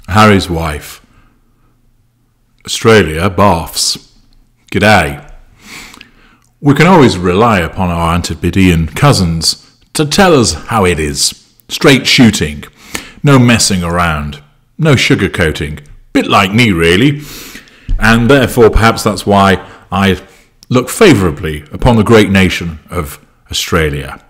Harry's wife. Australia, Barfs. G'day. We can always rely upon our Antipodean cousins to tell us how it is. Straight shooting. No messing around. No sugarcoating. Bit like me, really. And therefore, perhaps that's why I look favourably upon the great nation of Australia.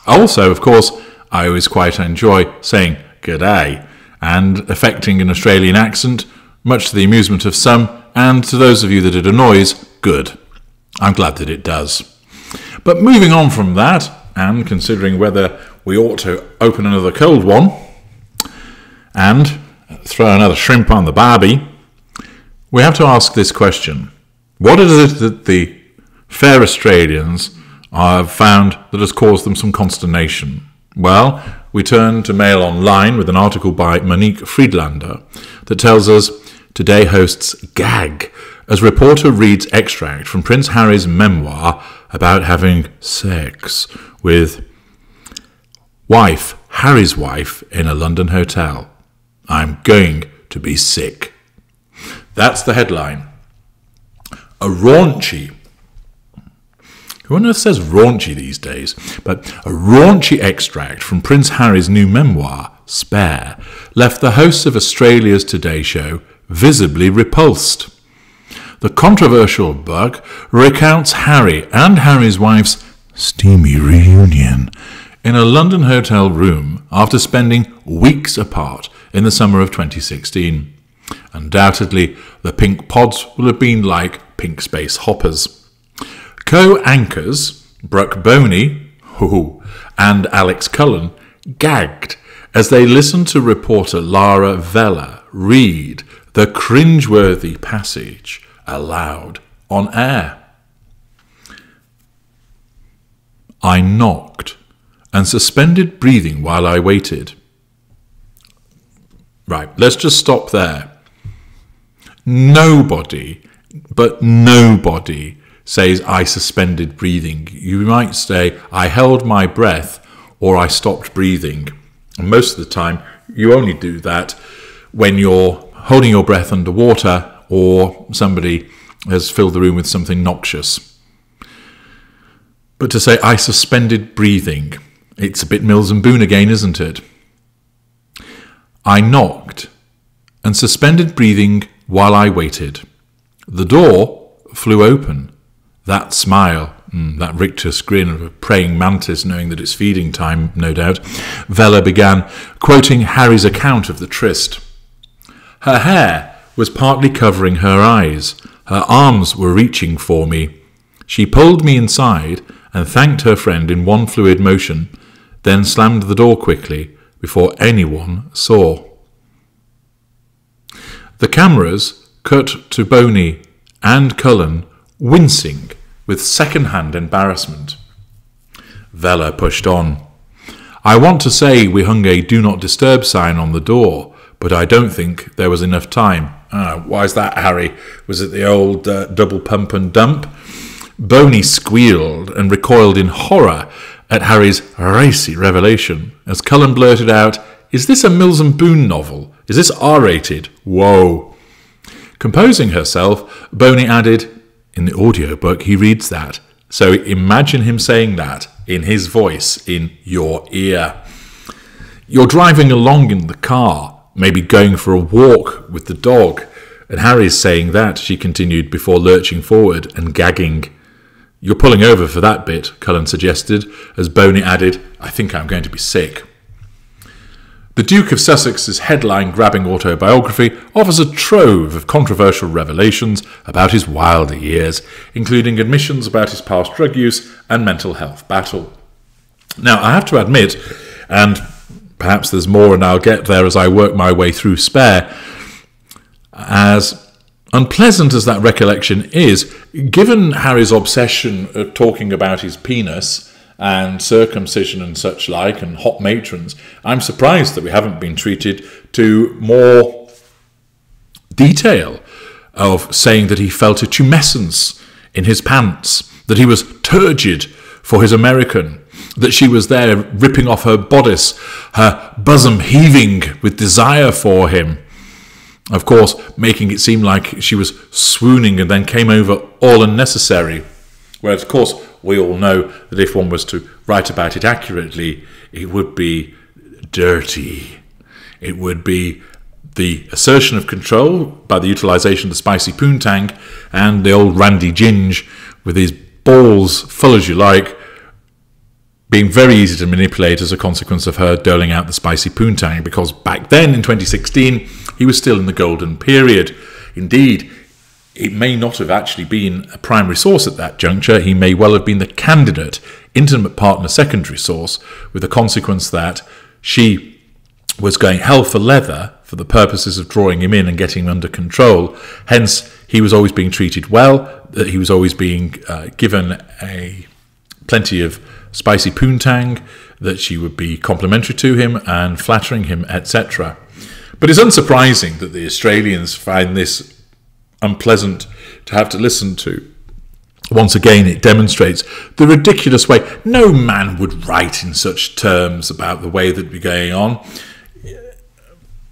Also, of course, I always quite enjoy saying g'day and affecting an Australian accent, much to the amusement of some, and to those of you that it annoys, good. I'm glad that it does. But moving on from that, and considering whether we ought to open another cold one and throw another shrimp on the barbie, we have to ask this question. What is it that the fair Australians have found that has caused them some consternation? Well, we turn to Mail Online with an article by Monique Friedlander that tells us Today hosts gag as reporter reads extract from Prince Harry's memoir about having sex with Harry's wife in a London hotel. I'm going to be sick. That's the headline. A raunchy, who on earth says raunchy these days? But a raunchy extract from Prince Harry's new memoir, Spare, left the hosts of Australia's Today show visibly repulsed. The controversial book recounts Harry and Harry's wife's steamy reunion in a London hotel room after spending weeks apart in the summer of 2016. Undoubtedly, the pink pods will have been like pink space hoppers. Co-anchors Brooke Boney and Alex Cullen gagged as they listened to reporter Lara Vella read the cringeworthy passage aloud on air. I knocked and suspended breathing while I waited. Right, let's just stop there. Nobody says I suspended breathing. You might say I held my breath or I stopped breathing. And most of the time you only do that when you're holding your breath underwater or somebody has filled the room with something noxious. But to say I suspended breathing, it's a bit Mills and Boon again, isn't it? I knocked and suspended breathing while I waited. The door flew open. That smile, that rictus grin of a praying mantis knowing that it's feeding time, no doubt. Vella began, quoting Harry's account of the tryst. Her hair was partly covering her eyes. Her arms were reaching for me. She pulled me inside and thanked her friend in one fluid motion, then slammed the door quickly before anyone saw. The cameras cut to Boney and Cullen wincing with second-hand embarrassment. Vella pushed on. I want to say we hung a do not disturb sign on the door, but I don't think there was enough time. Why is that, Harry? Was it the old double pump and dump? Boney squealed and recoiled in horror at Harry's racy revelation as Cullen blurted out, Is this a Mills and Boon novel? Is this R-rated? Whoa. Composing herself, Boney added, in the audiobook he reads that, so imagine him saying that in his voice in your ear. You're driving along in the car, maybe going for a walk with the dog, and Harry's saying that, she continued before lurching forward and gagging. You're pulling over for that bit, Cullen suggested, as Boney added, I think I'm going to be sick. The Duke of Sussex's headline-grabbing autobiography offers a trove of controversial revelations about his wilder years, including admissions about his past drug use and mental health battle. Now, I have to admit, and perhaps there's more and I'll get there as I work my way through Spare, as unpleasant as that recollection is, given Harry's obsession of talking about his penis and circumcision and such like, and hot matrons, I'm surprised that we haven't been treated to more detail of saying that he felt a tumescence in his pants, that he was turgid for his American, that she was there ripping off her bodice, her bosom heaving with desire for him, Of course, making it seem like she was swooning and then came over all unnecessary. Whereas, of course, we all know that if one was to write about it accurately, it would be dirty. It would be the assertion of control by the utilisation of the spicy poontang, and the old Randy Ginge with his balls full as you like, being very easy to manipulate as a consequence of her doling out the spicy poontang, because back then in 2016 he was still in the golden period. Indeed, it may not have actually been a primary source at that juncture. He may well have been the candidate, intimate partner, secondary source, with the consequence that she was going hell for leather for the purposes of drawing him in and getting him under control. Hence, he was always being treated well, that he was always being given plenty of spicy poontang, that she would be complimentary to him and flattering him, etc. But it's unsurprising that the Australians find this unpleasant to have to listen to. Once again, it demonstrates the ridiculous way. No man would write in such terms about the way that we're going on.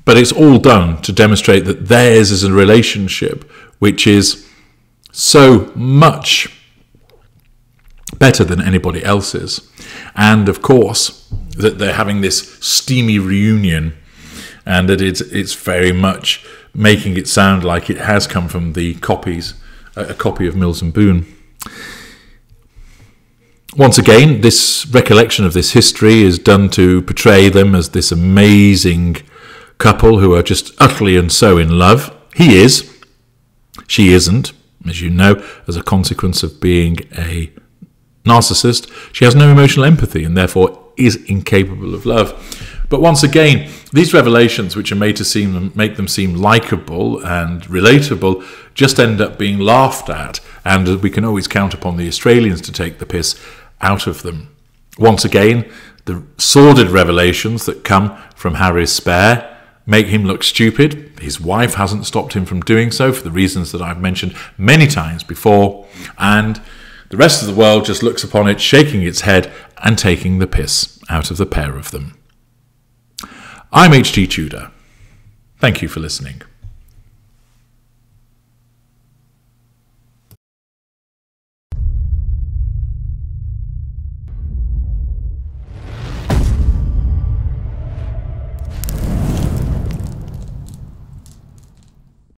But it's all done to demonstrate that theirs is a relationship which is so much better than anybody else's. And of course, that they're having this steamy reunion, and that it's very much making it sound like it has come from the copies, a copy of Mills and Boon. Once again, this recollection of this history is done to portray them as this amazing couple who are just utterly and so in love. He is. She isn't, as you know, as a consequence of being a narcissist. She has no emotional empathy and therefore is incapable of love. But once again, these revelations, which are made to make them seem likeable and relatable, just end up being laughed at, and we can always count upon the Australians to take the piss out of them. Once again, the sordid revelations that come from Harry's spare make him look stupid. His wife hasn't stopped him from doing so for the reasons that I've mentioned many times before, and the rest of the world just looks upon it, shaking its head and taking the piss out of the pair of them. I'm H.T. Tudor. Thank you for listening.